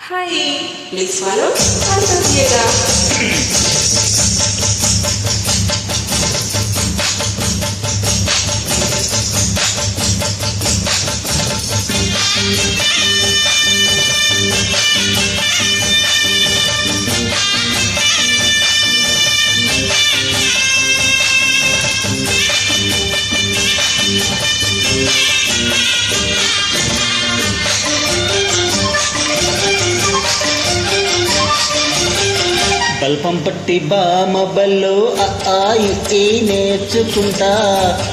Hi, please follow Asociaga. బల్పం పట్టి బామ బల్లో ఈ నేర్చుకుంటా,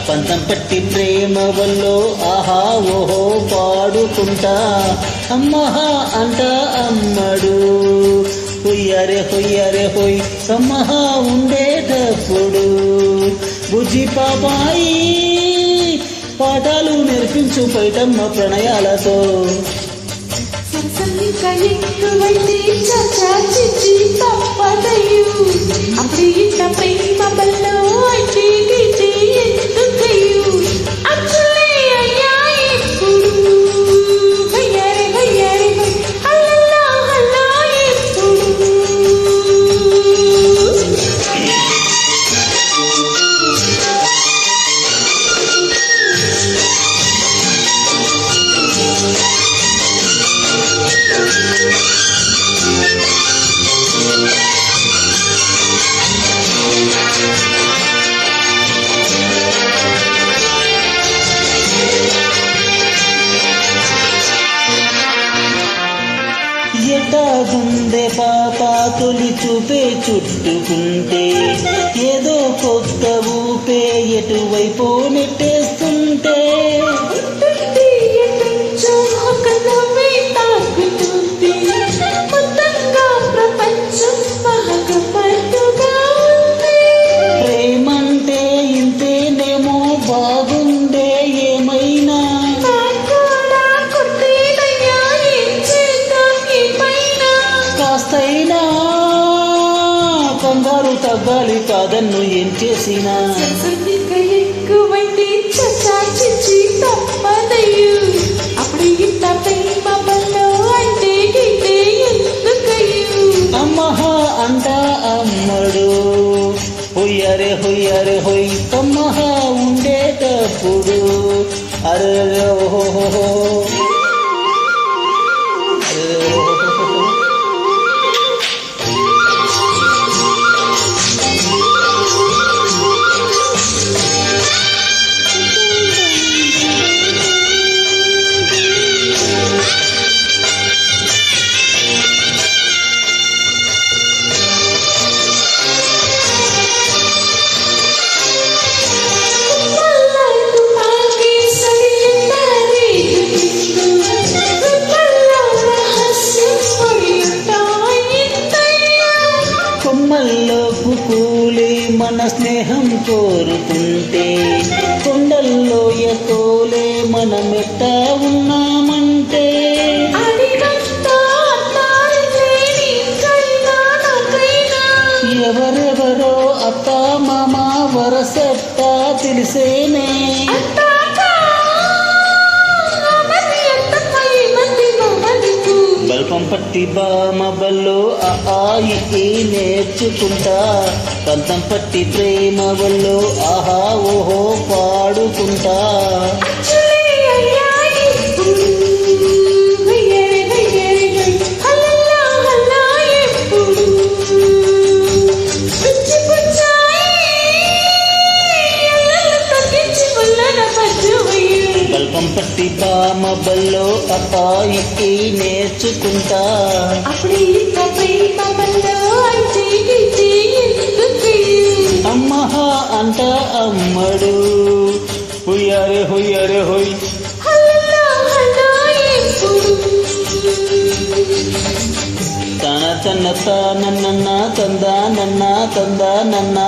పంతం పట్టి ప్రేమ వల్లో ఆహా ఓహో పాడుకుంటా. అమ్మహా అంట అమ్మడు హొయ్యరే హొయ్యరే హొయ్ అమ్మహా ఉండేటప్పుడు. బుజ్జి పాపాయి పాఠాలు నేర్పించు పైటమ్మ ప్రణయాలతో. அப்படி இந்த பிரேம பல்லோ ఎటాగుందే పాప తొలి చూపే చుట్టుకుంటే, ఏదో కొత్త ఊపే ఎటువైపు నెట్టేస్తుంటే. ప్రేమంటే ఇంతేనేమో బాగుండే ఏమైనా. కాస్తైనా కంగారు తగ్గాలి కాదన్ను ఏం చేసినా. ఎక్కువైతే చచ్చి తప్పదయ్యు అప్పుడు ఇంత ప్రేమ బల్లో అంటే ఎందుకయ్యు. అమ్మహా అంట అమ్మడు హొయ్యరే హొయ్యరే హొయ్ అమ్మహా ఉండేటప్పుడు. అరే ఓహో కూలి మన స్నేహం కోరుకుంటే, కొండల్లో ఎతోలే మనమెట్ట ఉన్నామంటే. ఎవరెవరో అత్త మామ వరసెట్ట తెలిసేనే. బల్పం పట్టి బామ బల్లో ఈ నేర్చుకుంటా, పంతం పట్టి ప్రేమ వల్లో ఆహా ఓహో పాడుకుంటా. బల్పం పట్టి బామ బల్లో ఈ నేర్చుకుంటా. అమ్మహా అంట అమ్మడు హొయ్యరే హొయ్యరే హొయ్. తన తన్న తానన్న తందా నన్న తందా నన్న.